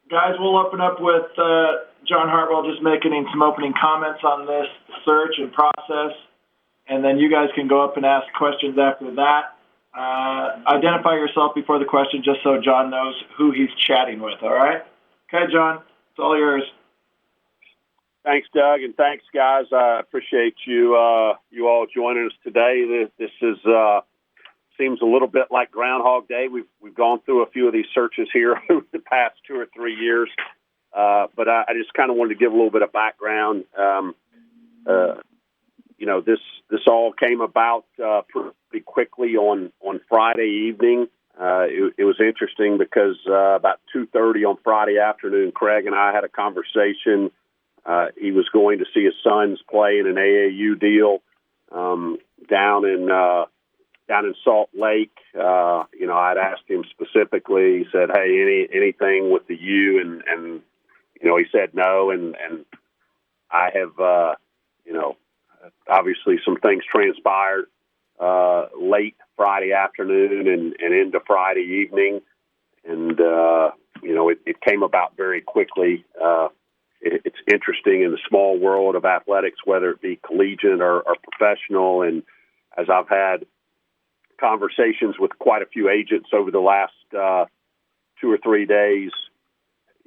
Guys, we'll open up with John Hartwell just making some opening comments on this search and process, and then you guys can go up and ask questions after that. Identify yourself before the question just so John knows who he's chatting with, all right? Okay, John, it's all yours. Thanks, Doug, and thanks, guys. I appreciate you all joining us today. This is seems a little bit like Groundhog Day. We've gone through a few of these searches here over the past 2 or 3 years, but I just kind of wanted to give a little bit of background. This all came about pretty quickly on Friday evening. It was interesting because about 2:30 on Friday afternoon, Craig and I had a conversation. He was going to see his sons play in an AAU deal down in Salt Lake. I'd asked him specifically. He said, "Hey, anything with the U?" And he said no. And I have, obviously some things transpired late Friday afternoon and into Friday evening, and it came about very quickly. It's interesting in the small world of athletics, whether it be collegiate or professional. And as I've had conversations with quite a few agents over the last 2 or 3 days,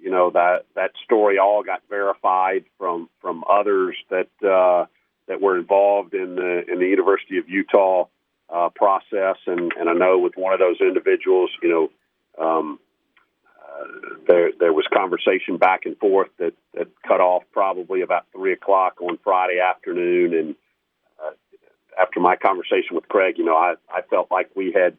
that story all got verified from others that were involved in the University of Utah process. And I know with one of those individuals, there was conversation back and forth that cut off probably about 3:00 on Friday afternoon. And after my conversation with Craig, I felt like we had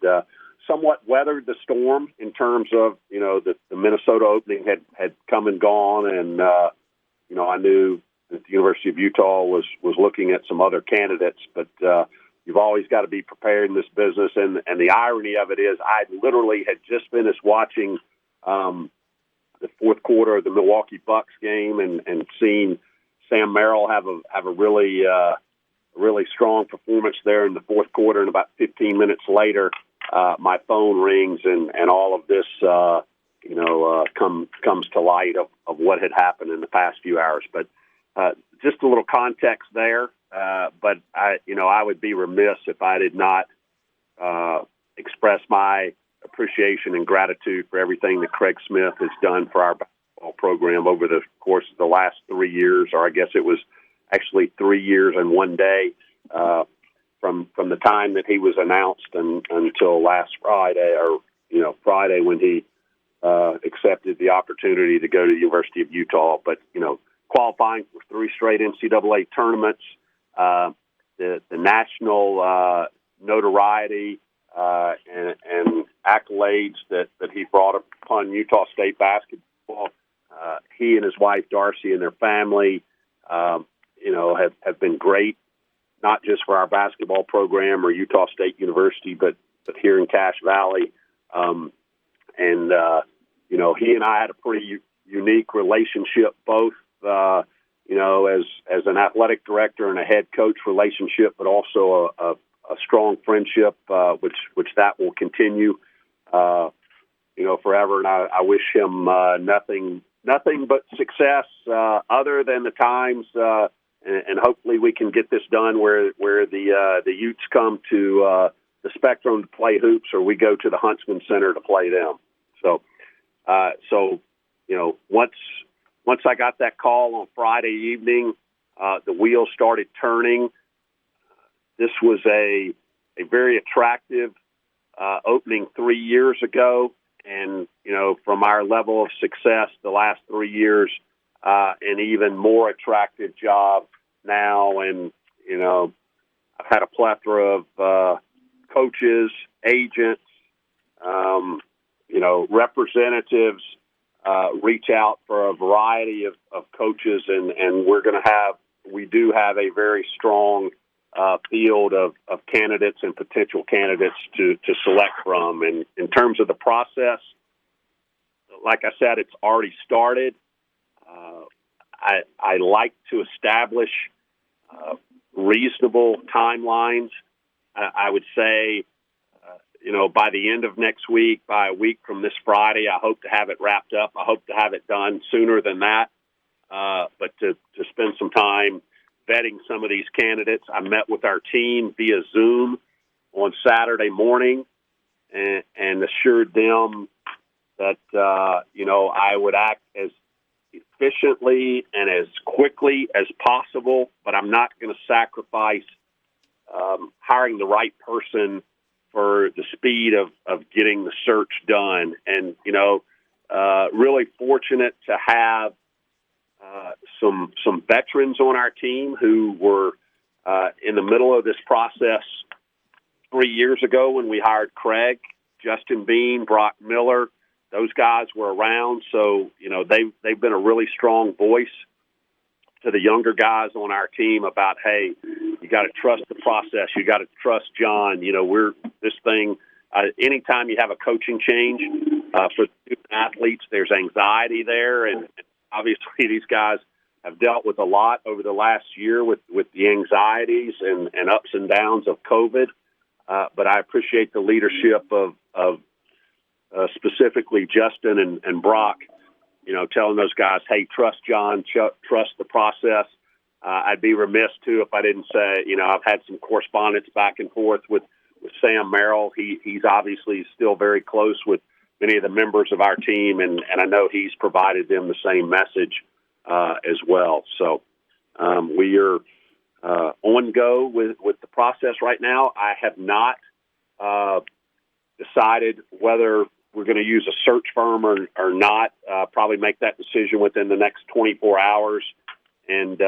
somewhat weathered the storm in terms of, the Minnesota opening had come and gone. And, I knew that the University of Utah was looking at some other candidates, but you've always got to be prepared in this business. And the irony of it is I literally had just finished watching the fourth quarter of the Milwaukee Bucks game and seen Sam Merrill have a really strong performance there in the fourth quarter. And about 15 minutes later, my phone rings and all of this, comes to light of what had happened in the past few hours. But just a little context there. But I would be remiss if I did not express my appreciation and gratitude for everything that Craig Smith has done for our basketball program over the course of the last 3 years, or I guess it was actually 3 years and 1 day from the time that he was announced until last Friday, or Friday when he accepted the opportunity to go to the University of Utah. But qualifying for 3 straight NCAA tournaments, the national notoriety and accolades that he brought upon Utah State basketball. He and his wife Darcy and their family, have been great, not just for our basketball program or Utah State University, but here in Cache Valley. He and I had a pretty unique relationship, both as an athletic director and a head coach relationship, but also a strong friendship, which that will continue, forever. And I wish him nothing but success, other than the times, and hopefully we can get this done where the Utes come to the Spectrum to play hoops, or we go to the Huntsman Center to play them. So once I got that call on Friday evening, the wheels started turning. This was a very attractive opening 3 years ago. And, from our level of success the last 3 years, an even more attractive job now. And, I've had a plethora of coaches, agents, representatives reach out for a variety of coaches. And we do have a very strong field of candidates and potential candidates to select from. And in terms of the process, like I said, it's already started. I like to establish reasonable timelines. I would say by the end of next week, by a week from this Friday, I hope to have it wrapped up. I hope to have it done sooner than that. But to spend some time vetting some of these candidates, I met with our team via Zoom on Saturday morning and assured them that, I would act as efficiently and as quickly as possible, but I'm not going to sacrifice hiring the right person for the speed of getting the search done. And, really fortunate to have some veterans on our team who were in the middle of this process 3 years ago when we hired Craig, Justin Bean, Brock Miller. Those guys were around, so they've been a really strong voice to the younger guys on our team about, hey, you got to trust the process. You got to trust John. We're this thing. Anytime you have a coaching change for student athletes, there's anxiety there, and obviously these guys have dealt with a lot over the last year with the anxieties and ups and downs of COVID. But I appreciate the leadership of specifically Justin and Brock, telling those guys, hey, trust John, trust the process. I'd be remiss, too, if I didn't say, I've had some correspondence back and forth with Sam Merrill. He's obviously still very close with many of the members of our team, and I know he's provided them the same message as well. So we are on go with the process right now. I have not decided whether we're going to use a search firm or not. Probably make that decision within the next 24 hours. And,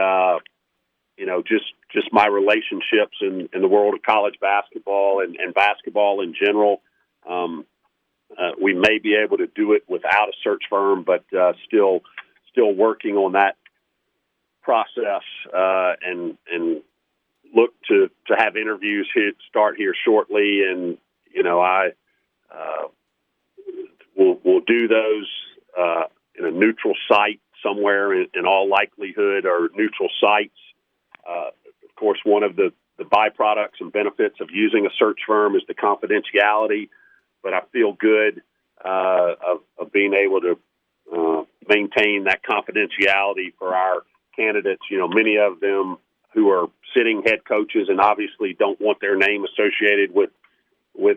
just my relationships in the world of college basketball and basketball in general. We may be able to do it without a search firm, but still working on that process and look to have interviews start here shortly. And, we'll do those in a neutral site somewhere in all likelihood, or neutral sites. Of course, one of the byproducts and benefits of using a search firm is the confidentiality, but I feel good of being able to maintain that confidentiality for our candidates. Many of them who are sitting head coaches and obviously don't want their name associated with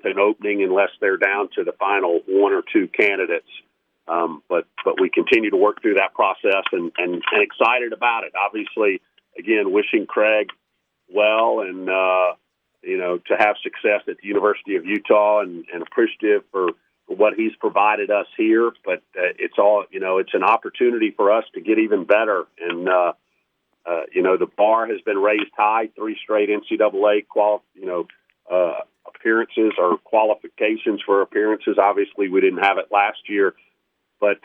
an opening unless they're down to the final one or two candidates. But we continue to work through that process and excited about it. Obviously, again, wishing Craig well and, to have success at the University of Utah and appreciative for what he's provided us here. But it's all, it's an opportunity for us to get even better. And, the bar has been raised high, 3 straight NCAA appearances or qualifications for appearances. Obviously, we didn't have it last year, but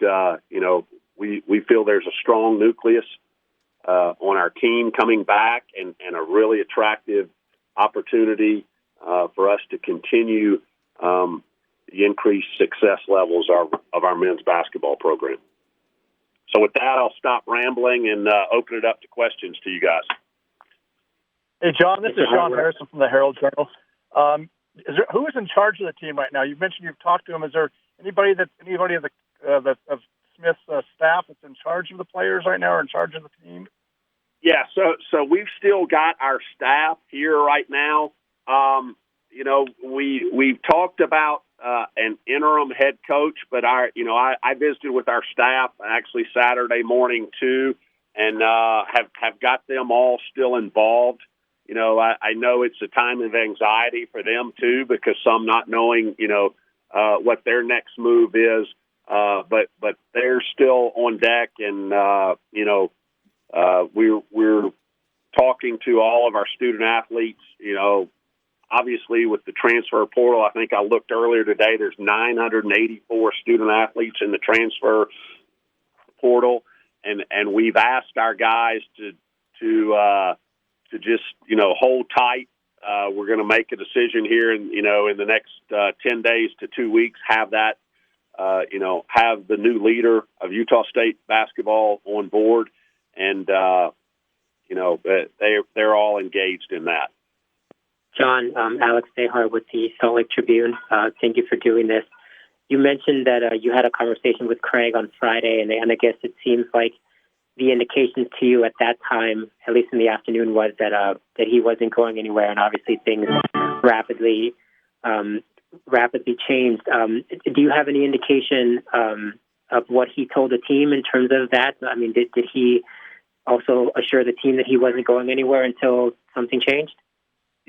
we feel there's a strong nucleus on our team coming back and a really attractive opportunity for us to continue the increased success levels of our men's basketball program. So with that, I'll stop rambling and open it up to questions to you guys. Hey, John, this is Sean Harrison from the Herald Journal. Who is in charge of the team right now? You mentioned you've talked to him. Is there anybody of Smith's staff that's in charge of the players right now or in charge of the team? Yeah, so we've still got our staff here right now. We've talked about an interim head coach, but I visited with our staff actually Saturday morning too, and have got them all still involved. I know it's a time of anxiety for them too, because some not knowing, what their next move is. But they're still on deck, and we're talking to all of our student athletes. Obviously with the transfer portal, I think I looked earlier today. There's 984 student athletes in the transfer portal, and we've asked our guys to just hold tight. We're going to make a decision here in the next 10 days to 2 weeks. Have that. Have the new leader of Utah State basketball on board, and they're all engaged in that. John, Alex Behar with the Salt Lake Tribune. Thank you for doing this. You mentioned that you had a conversation with Craig on Friday, and I guess it seems like the indications to you at that time, at least in the afternoon, was that he wasn't going anywhere, and obviously things rapidly changed. Do you have any indication of what he told the team in terms of that? I mean, did he also assure the team that he wasn't going anywhere until something changed?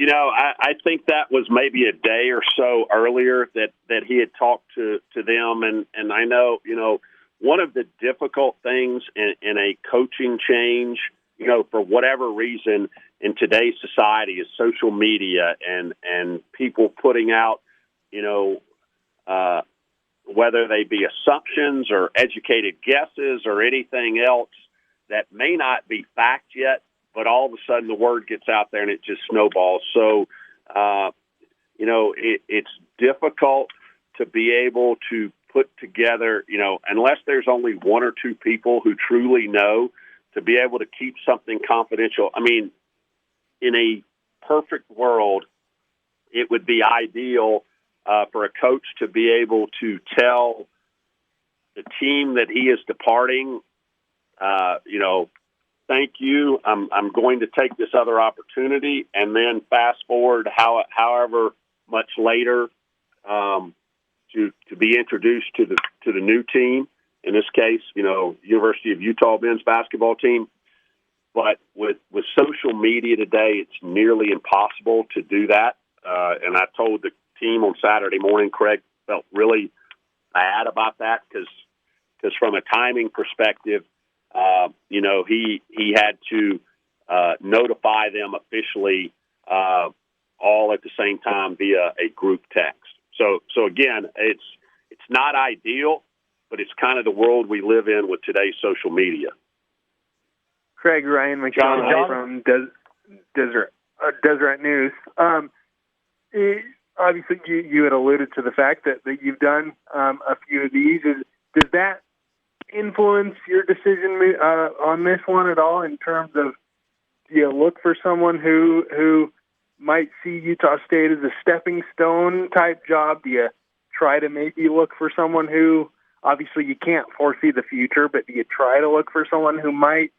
I think that was maybe a day or so earlier that he had talked to them. And I know, one of the difficult things in a coaching change, for whatever reason in today's society is social media and people putting out, whether they be assumptions or educated guesses or anything else that may not be fact yet, but all of a sudden the word gets out there and it just snowballs. So, it's difficult to be able to put together, unless there's only one or two people who truly know, to be able to keep something confidential. I mean, in a perfect world, it would be ideal for a coach to be able to tell the team that he is departing, thank you. I'm going to take this other opportunity, and then fast forward however much later to be introduced to the new team. In this case, University of Utah men's basketball team. But with social media today, it's nearly impossible to do that. And I told the team on Saturday morning, Craig felt really bad about that because from a timing perspective, he had to notify them officially all at the same time via a group text. So again, it's not ideal, but it's kind of the world we live in with today's social media. Craig, Ryan McDonald from Deseret News. Obviously, you had alluded to the fact that you've done a few of these. Does that influence your decision on this one at all in terms of, do you look for someone who might see Utah State as a stepping stone type job? Do you try to maybe look for someone who, obviously you can't foresee the future, but do you try to look for someone who might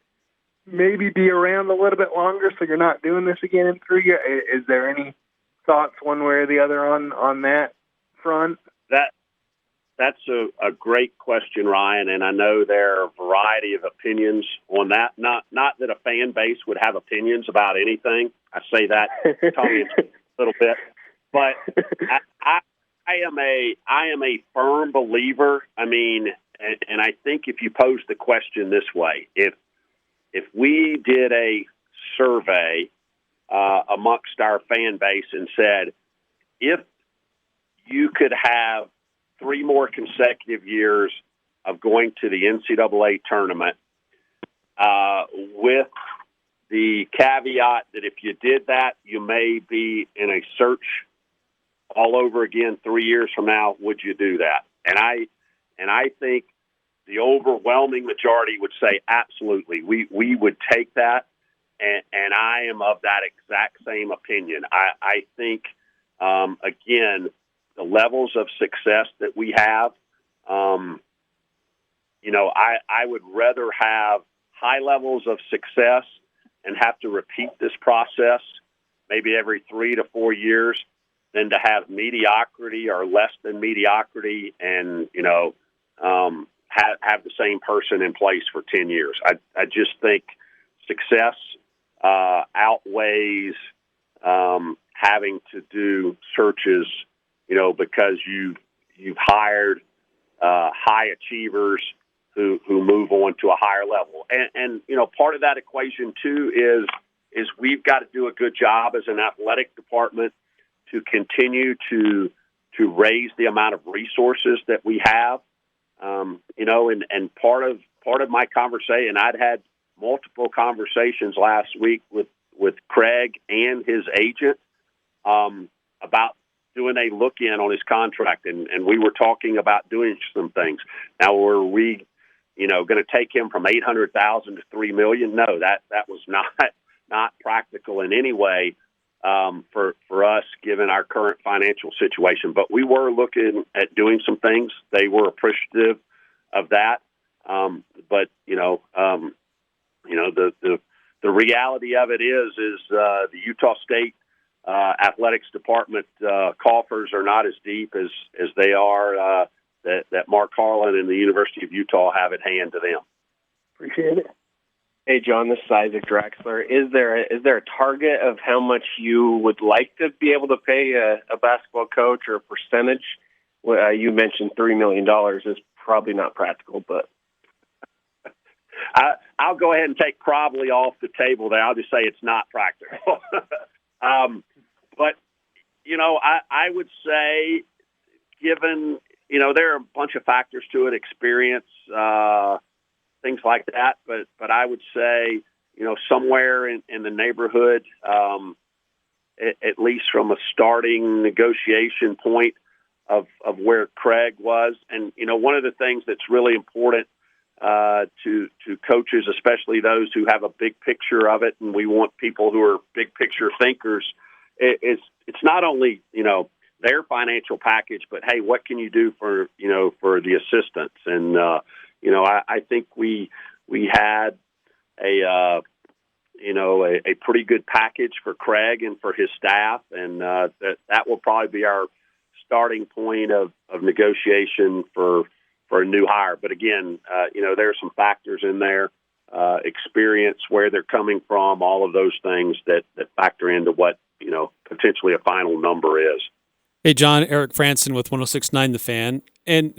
maybe be around a little bit longer so you're not doing this again in 3 years? Is there any thoughts one way or the other on that front? That's a great question, Ryan, and I know there are a variety of opinions on that. Not that a fan base would have opinions about anything. I say that tongue a little bit, but I am a firm believer. I mean, and I think if you pose the question this way, if we did a survey amongst our fan base and said, if you could have 3 more consecutive years of going to the NCAA tournament, with the caveat that if you did that, you may be in a search all over again 3 years from now, would you do that? And I think the overwhelming majority would say absolutely. We would take that, and I am of that exact same opinion. I think, again, the levels of success that we have, I would rather have high levels of success and have to repeat this process maybe every 3 to 4 years than to have mediocrity or less than mediocrity and, have the same person in place for 10 years. I just think success outweighs having to do searches, because you've hired high achievers who move on to a higher level. And part of that equation too is we've got to do a good job as an athletic department to continue to raise the amount of resources that we have. And part of my conversation, I'd had multiple conversations last week with Craig and his agent about doing a look-in on his contract, and we were talking about doing some things. Now, were we, going to take him from $800,000 to $3 million? No, that was not practical in any way. for us, given our current financial situation. But we were looking at doing some things. They were appreciative of that. But the reality of it is the Utah State athletics department coffers are not as deep as they are that Mark Harlan and the University of Utah have at hand to them. Appreciate it. Hey, John, this is Isaac Draxler. Is there a target of how much you would like to be able to pay a basketball coach, or a percentage? You mentioned $3 million is probably not practical, but I'll go ahead and take probably off the table there. I'll just say it's not practical. But, I would say, given, there are a bunch of factors to it, experience, things like that. But I would say, somewhere in the neighborhood, at least from a starting negotiation point of where Craig was. And, one of the things that's really important to coaches, especially those who have a big picture of it, and we want people who are big picture thinkers, it's not only, their financial package, but hey, what can you do for the assistants? And, I think we had a pretty good package for Craig and for his staff. And, that will probably be our starting point of negotiation for a new hire. But again, there are some factors in there, experience, where they're coming from, all of those things that factor into what, potentially a final number is. Hey, John, Eric Franson with 106.9 The Fan. And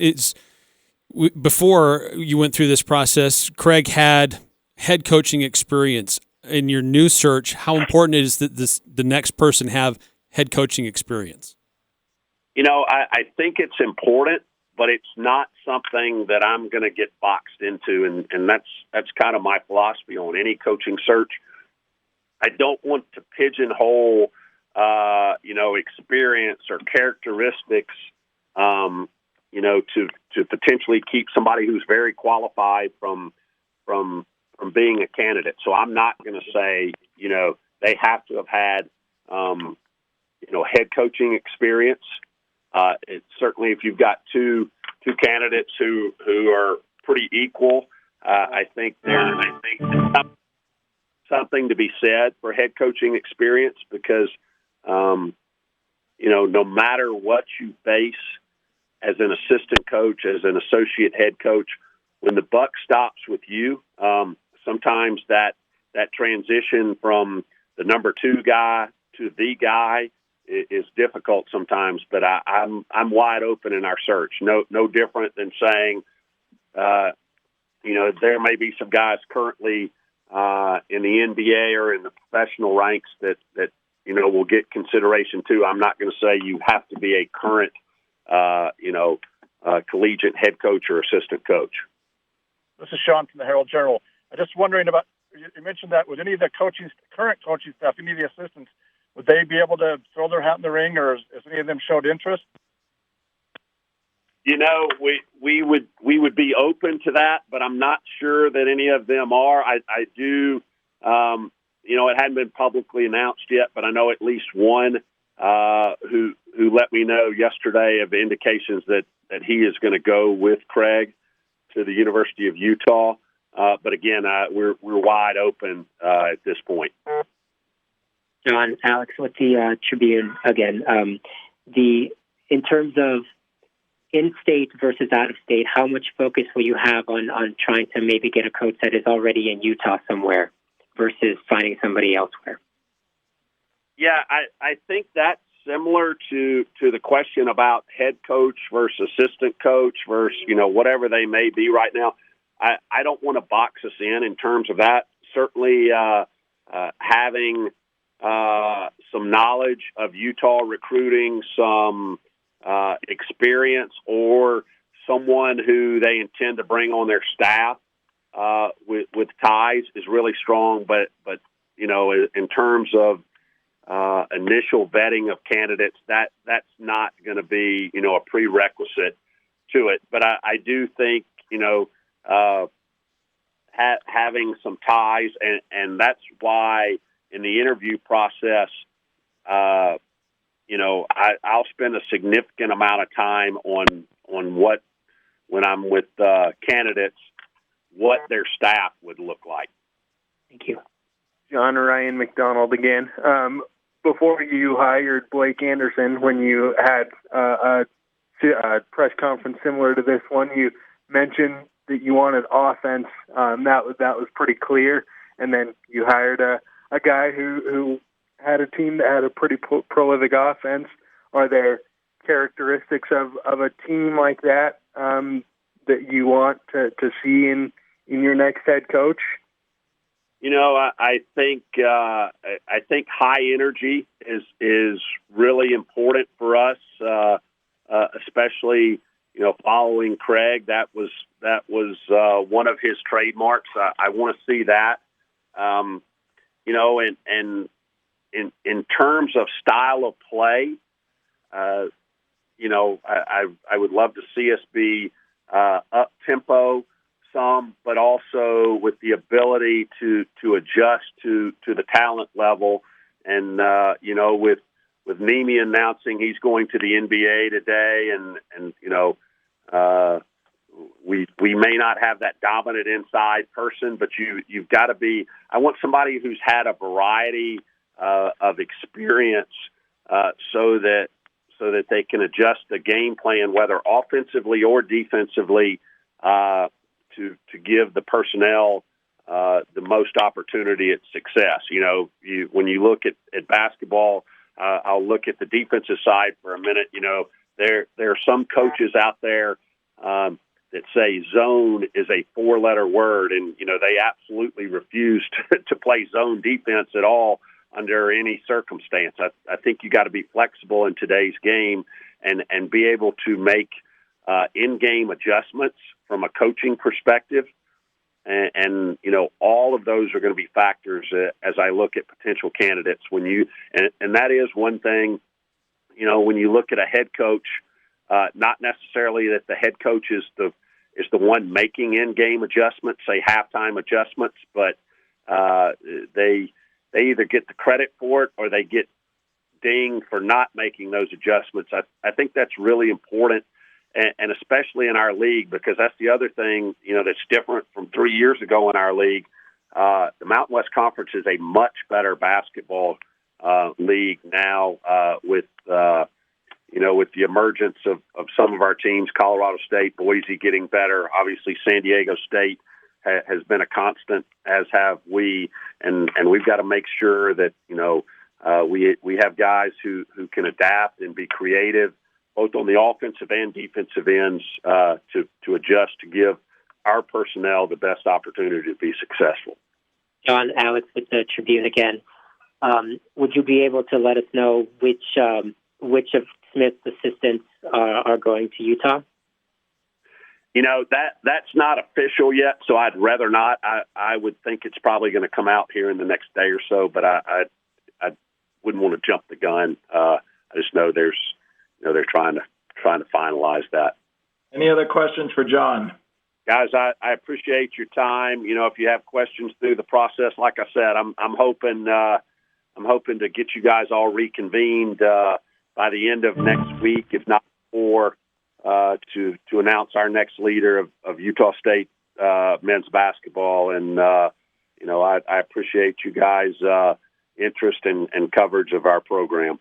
before you went through this process, Craig had head coaching experience. In your new search, how important is that the next person have head coaching experience? I think it's important, but it's not something that I'm going to get boxed into, and that's kind of my philosophy on any coaching search. I don't want to pigeonhole, experience or characteristics, to potentially keep somebody who's very qualified from being a candidate. So I'm not going to say, they have to have had, head coaching experience. It's certainly, if you've got two candidates who are pretty equal, I think there's something to be said for head coaching experience, because, no matter what you face as an assistant coach, as an associate head coach, when the buck stops with you, sometimes that transition from the number two guy to the guy is difficult sometimes. But I'm wide open in our search. No different than saying, there may be some guys currently in the NBA or in the professional ranks that will get consideration too. I'm not going to say you have to be a current collegiate head coach or assistant coach. This is Sean from the Herald Journal. I'm just wondering about, you mentioned that with any of the current coaching staff, any of the assistants, would they be able to throw their hat in the ring, or has any of them showed interest? We would be open to that, but I'm not sure that any of them are. I do, it hadn't been publicly announced yet, but I know at least one who let me know yesterday of indications that he is going to go with Craig to the University of Utah. But again, we're wide open at this point. John, Alex, with the Tribune again, in terms of in-state versus out-of-state, how much focus will you have on trying to maybe get a coach that is already in Utah somewhere versus finding somebody elsewhere? Yeah, I think that's similar to the question about head coach versus assistant coach versus, whatever they may be right now. I don't want to box us in terms of that. Certainly having some knowledge of Utah recruiting, some experience, or someone who they intend to bring on their staff with ties is really strong. But in terms of initial vetting of candidates, that's not going to be a prerequisite to it. But I do think having some ties, and that's why in the interview process I'll spend a significant amount of time on what, when I'm with candidates, what their staff would look like. Thank you. John, Ryan McDonald again. Before you hired Blake Anderson, when you had a press conference similar to this one, you mentioned that you wanted offense. That was pretty clear. And then you hired a guy who had a team that had a pretty prolific offense. Are there characteristics of a team like that that you want to see in your next head coach? I think high energy is really important for us, especially following Craig. That was one of his trademarks. I want to see that. And in terms of style of play, I would love to see us be up tempo some, but also with the ability to adjust to the talent level. And with Nemi announcing he's going to the NBA today, and we may not have that dominant inside person, but you've got to be. I want somebody who's had a variety of experience, so that they can adjust the game plan, whether offensively or defensively, to give the personnel the most opportunity at success. When you look at basketball, I'll look at the defensive side for a minute. There are some coaches out there that say zone is a 4-letter word, and they absolutely refuse to play zone defense at all under any circumstance. I think you got to be flexible in today's game and be able to make in-game adjustments from a coaching perspective. And all of those are going to be factors as I look at potential candidates. And that is one thing, when you look at a head coach, not necessarily that the head coach is the one making in-game adjustments, say halftime adjustments, but they either get the credit for it or they get dinged for not making those adjustments. I think that's really important. And especially in our league, because that's the other thing, that's different from 3 years ago in our league. The Mountain West Conference is a much better basketball league now, with the emergence of some of our teams, Colorado State, Boise getting better. Obviously, San Diego State has been a constant, as have we. And we've got to make sure that, we have guys who can adapt and be creative, both on the offensive and defensive ends, to adjust to give our personnel the best opportunity to be successful. John, Alex with the Tribune again. Would you be able to let us know which of Smith's assistants are going to Utah? That's not official yet, so I'd rather not. I would think it's probably going to come out here in the next day or so, but I wouldn't want to jump the gun. I just know they're trying to finalize that. Any other questions for John? Guys, I appreciate your time. If you have questions through the process, like I said, I'm hoping to get you guys all reconvened by the end of next week, if not before, to announce our next leader of Utah State men's basketball. And I appreciate you guys' interest and coverage of our program.